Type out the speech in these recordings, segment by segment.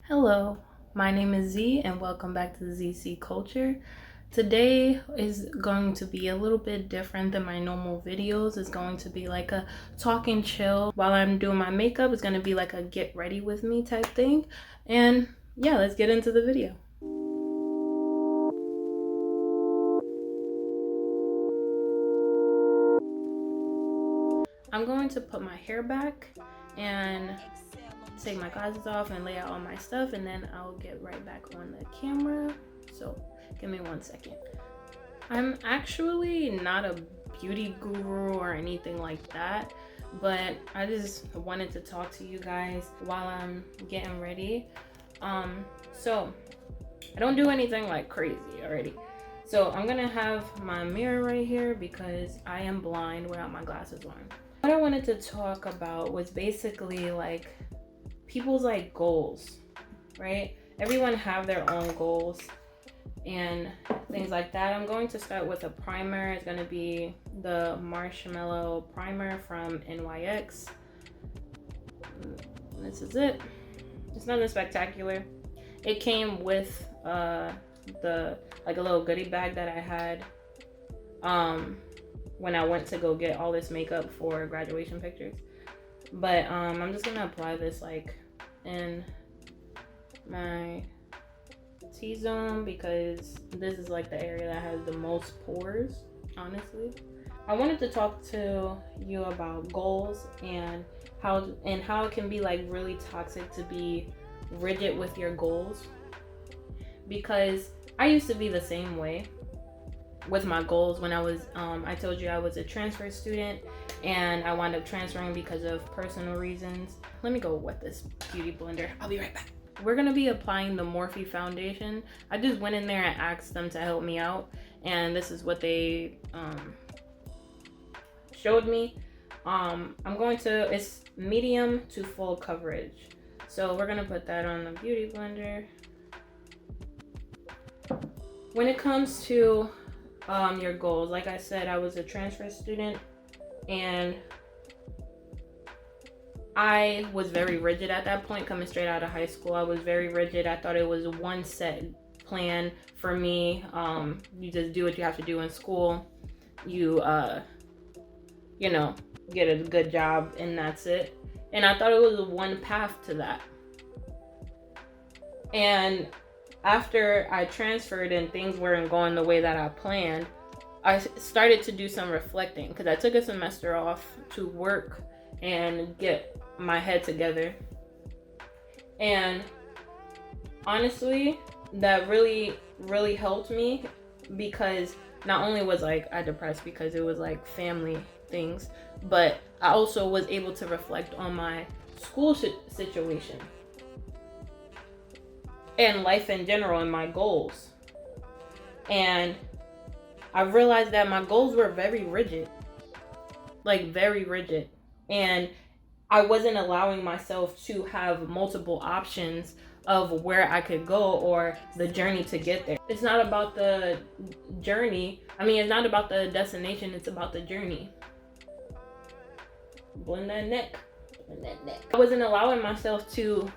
Hello, my name is Z and welcome back to the ZC Culture. Today is going to be a little bit different than my normal videos. It's going to be like a talk and chill while I'm doing my makeup. It's going to be like a get ready with me type thing. And yeah, let's get into the video. I'm going to put my hair back and take my glasses off and lay out all my stuff, and then I'll get right back on the camera. So give me 1 second. I'm actually not a beauty guru or anything like that, but I just wanted to talk to you guys while I'm getting ready. So I don't do anything like crazy already. So I'm gonna have my mirror right here because I am blind without my glasses on. What I wanted to talk about was basically like people's like goals, right? Everyone have their own goals and things like that. I'm going to start with a primer. It's going to be the Marshmallow Primer from NYX. This is it. It's nothing spectacular. It came with the like a little goodie bag that I had when I went to go get all this makeup for graduation pictures. But I'm just gonna apply this like in my T-zone because this is like the area that has the most pores, honestly. I wanted to talk to you about goals and how it can be like really toxic to be rigid with your goals, because I used to be the same way with my goals when I was I told you I was a transfer student and I wound up transferring because of personal reasons. Let me go wet this beauty blender. I'll be right back. We're gonna be applying the Morphe foundation. I just went in there and asked them to help me out, and this is what they showed me. It's medium to full coverage. So we're gonna put that on the beauty blender. When it comes to your goals, like I said, I was a transfer student and I was very rigid at that point. Coming straight out of high school, I was very rigid. I thought it was one set plan for me. You just do what you have to do in school. You get a good job and that's it. And I thought it was one path to that. And after I transferred and things weren't going the way that I planned, I started to do some reflecting because I took a semester off to work and get my head together. And honestly, that really, really helped me because not only was like I depressed because it was like family things, but I also was able to reflect on my school situation and life in general and my goals. And I realized that my goals were very rigid, like very rigid. And I wasn't allowing myself to have multiple options of where I could go or the journey to get there. It's not about the journey. It's not about the destination, it's about the journey. Blend that neck. Blend that neck. I wasn't allowing myself to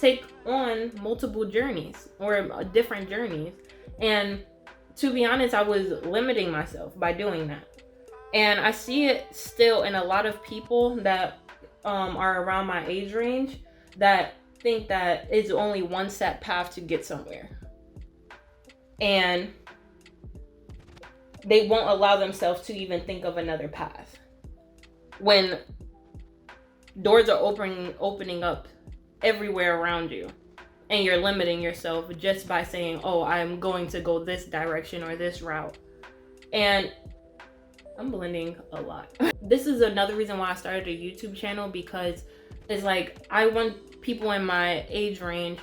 take on multiple journeys or different journeys, and to be honest, I was limiting myself by doing that. And I see it still in a lot of people that are around my age range that think that it's only one set path to get somewhere, and they won't allow themselves to even think of another path when doors are opening up everywhere around you, and you're limiting yourself just by saying, oh, I'm going to go this direction or this route. And I'm blending a lot. This is another reason why I started a YouTube channel, because it's like I want people in my age range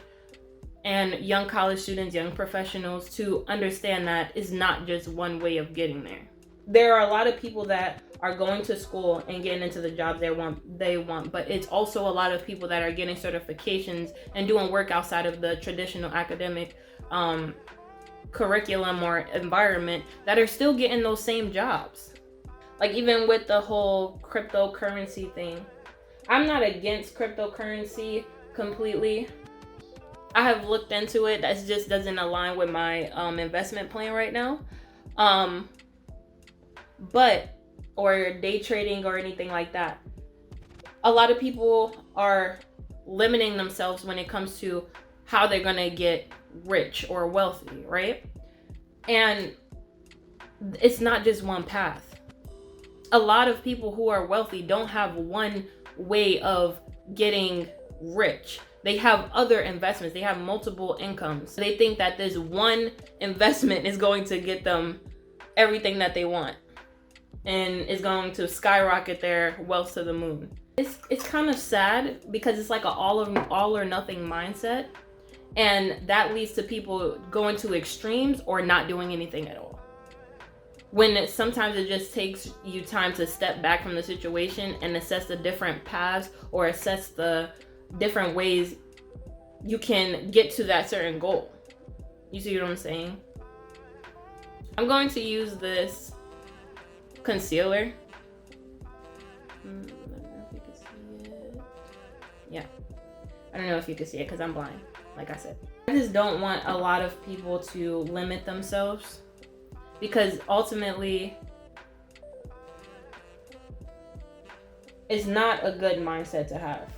and young college students, young professionals to understand that it's not just one way of getting there. There are a lot of people that are going to school and getting into the jobs they want, but it's also a lot of people that are getting certifications and doing work outside of the traditional academic curriculum or environment that are still getting those same jobs. Like even with the whole cryptocurrency thing, I'm not against cryptocurrency completely. I have looked into it. That just doesn't align with my investment plan right now. But, or day trading or anything like that. A lot of people are limiting themselves when it comes to how they're gonna get rich or wealthy, right? And it's not just one path. A lot of people who are wealthy don't have one way of getting rich. They have other investments. They have multiple incomes. They think that this one investment is going to get them everything that they want and is going to skyrocket their wealth to the moon. It's kind of sad because it's like an all or nothing mindset, and that leads to people going to extremes or not doing anything at all. When sometimes it just takes you time to step back from the situation and assess the different paths or assess the different ways you can get to that certain goal. You see what I'm saying? I'm going to use this concealer. I don't know if you can see it. Yeah. I don't know if you can see it because I'm blind, like I said. I just don't want a lot of people to limit themselves, because ultimately it's not a good mindset to have,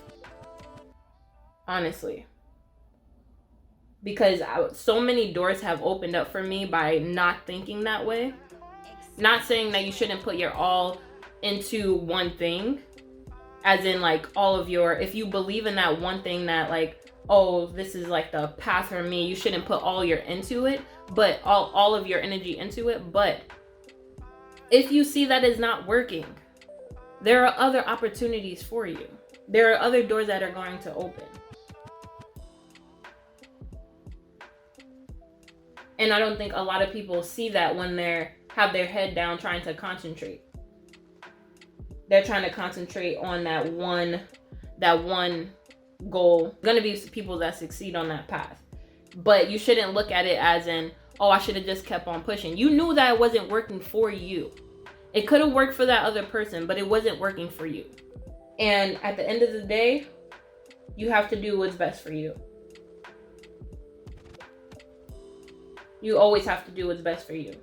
honestly, because so many doors have opened up for me by not thinking that way. Not saying that you shouldn't put your all into one thing, as in like all of your, if you believe in that one thing that like, oh, this is like the path for me, you shouldn't put all your into it, but all of your energy into it. But if you see that is not working, there are other opportunities for you. There are other doors that are going to open. And I don't think a lot of people see that when they're have their head down trying to concentrate. They're trying to concentrate on that one goal. Gonna be people that succeed on that path. But you shouldn't look at it as in, oh, I should have just kept on pushing. You knew that it wasn't working for you. It could have worked for that other person, but it wasn't working for you. And at the end of the day, you have to do what's best for you. You always have to do what's best for you.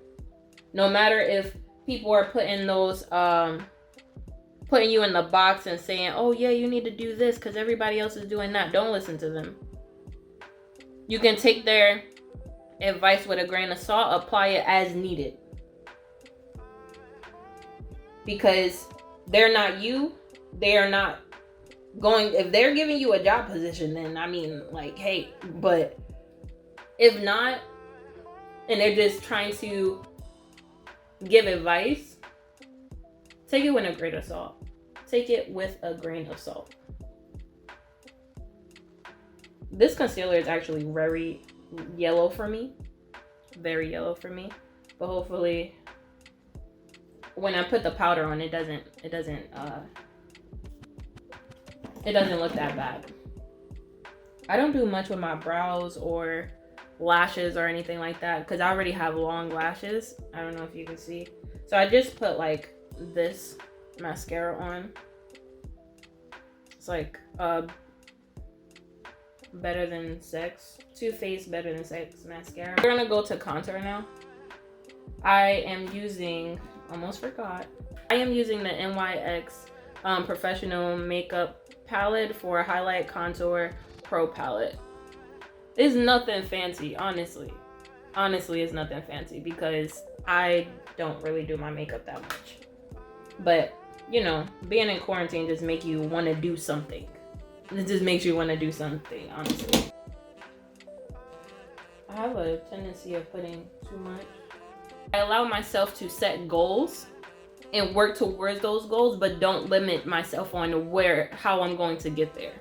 No matter if people are putting those, putting you in the box and saying, oh yeah, you need to do this because everybody else is doing that. Don't listen to them. You can take their advice with a grain of salt, apply it as needed. Because they're not you. They are not going, if they're giving you a job position, then I mean, like, hey, but if not, and they're just trying to give advice, take it with a grain of salt. Take it with a grain of salt. This concealer is actually very yellow for me. Very yellow for me. But hopefully when I put the powder on, it doesn't look that bad. I don't do much with my brows or lashes or anything like that because I already have long lashes. I don't know if you can see. So I just put like this mascara on. It's like Better Than Sex, Too Faced Better Than Sex mascara. We're gonna go to contour now. I am using, almost forgot. I am using the NYX Professional Makeup Palette for Highlight Contour Pro Palette. It's nothing fancy, honestly. Honestly, it's nothing fancy because I don't really do my makeup that much. But, you know, being in quarantine just makes you want to do something. It just makes you want to do something, honestly. I have a tendency of putting too much. I allow myself to set goals and work towards those goals, but don't limit myself on how I'm going to get there.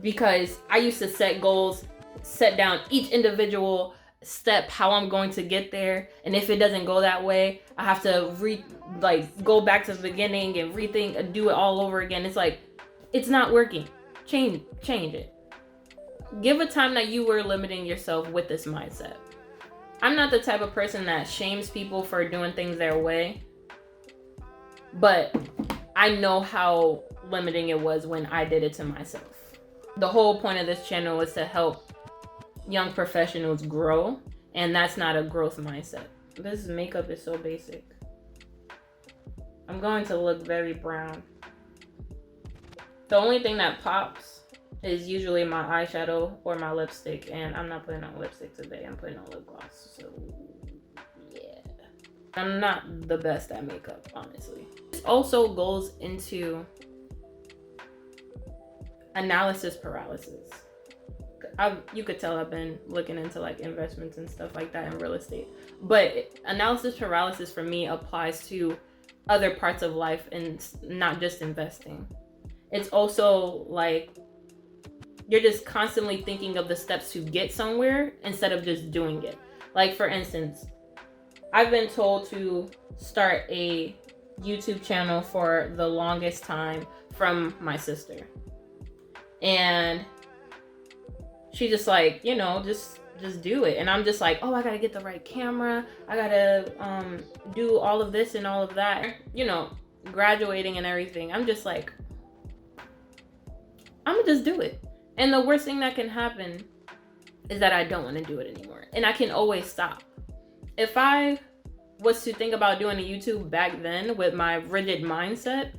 Because I used to set goals, set down each individual step, how I'm going to get there, and if it doesn't go that way, I have to go back to the beginning and rethink and do it all over again. It's like, it's not working. Change it. Give a time that you were limiting yourself with this mindset. I'm not the type of person that shames people for doing things their way, but I know how limiting it was when I did it to myself. the whole point of this channel is to help young professionals grow, and that's not a growth mindset. This makeup is so basic. I'm going to look very brown. The only thing that pops is usually my eyeshadow or my lipstick, and I'm not putting on lipstick today. I'm putting on lip gloss, so yeah. I'm not the best at makeup, honestly. This also goes into analysis paralysis. You could tell I've been looking into like investments and stuff like that in real estate, but analysis paralysis for me applies to other parts of life and not just investing. It's also like you're just constantly thinking of the steps to get somewhere instead of just doing it. Like for instance, I've been told to start a YouTube channel for the longest time from my sister, and she just like, you know, just do it. And I'm just like, oh, I gotta get the right camera, I gotta do all of this and all of that, you know, graduating and everything. I'm just like, I'm gonna just do it. And the worst thing that can happen is that I don't want to do it anymore, and I can always stop. If I was to think about doing a YouTube back then with my rigid mindset,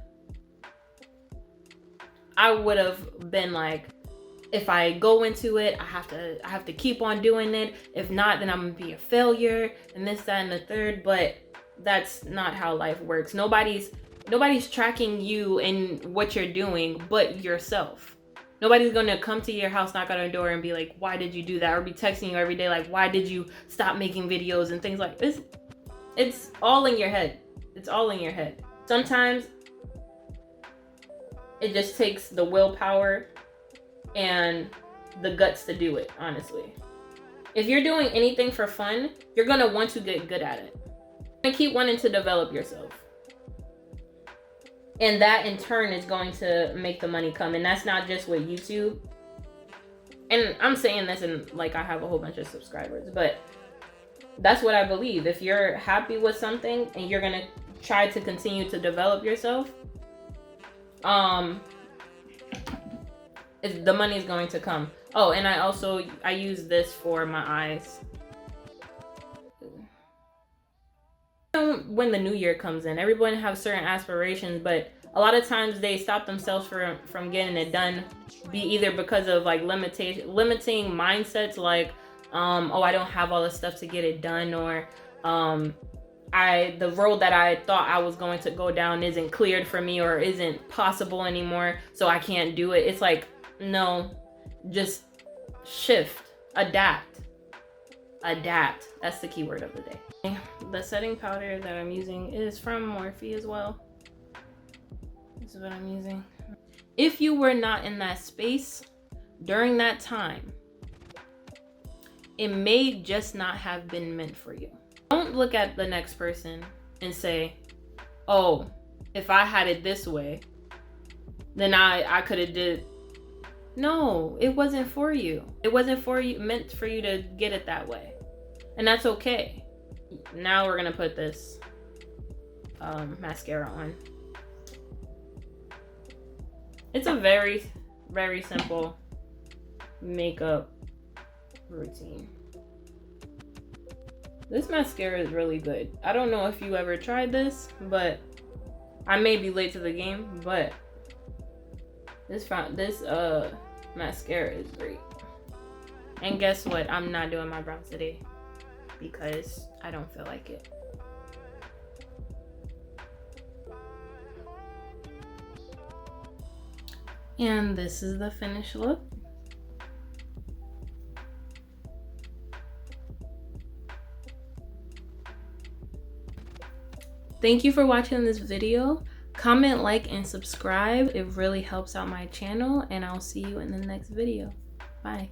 I would have been like, if I go into it, I have to keep on doing it. If not, then I'm gonna be a failure and this, that, and the third. But that's not how life works. Nobody's tracking you and what you're doing but yourself. Nobody's gonna come to your house, knock on your door, and be like, why did you do that? Or be texting you every day like, why did you stop making videos and things like this. It's all in your head. It's all in your head. Sometimes it just takes the willpower and the guts to do it, honestly. If you're doing anything for fun, you're gonna want to get good at it. You're gonna keep wanting to develop yourself. And that in turn is going to make the money come. And that's not just with YouTube. And I'm saying this and like I have a whole bunch of subscribers, but that's what I believe. If you're happy with something and you're gonna try to continue to develop yourself, the money is going to come. Oh, and I use this for my eyes. When the new year comes in, everyone has certain aspirations, but a lot of times they stop themselves from getting it done, be either because of like limiting mindsets, like oh, I don't have all the stuff to get it done, or the road that I thought I was going to go down isn't cleared for me or isn't possible anymore, so I can't do it. It's like, no, just shift, adapt. That's the key word of the day. The setting powder that I'm using is from Morphe as well. This is what I'm using. If you were not in that space during that time, it may just not have been meant for you. Don't look at the next person and say, oh, if I had it this way, then I could have did. No, it wasn't for you. It wasn't for you, meant for you to get it that way. And that's okay. Now we're gonna put this mascara on. It's a very, very simple makeup routine. This mascara is really good. I don't know if you ever tried this, but I may be late to the game, but this mascara is great. And guess what? I'm not doing my brows today because I don't feel like it. And this is the finished look. Thank you for watching this video. Comment, like, and subscribe. It really helps out my channel, and I'll see you in the next video. Bye.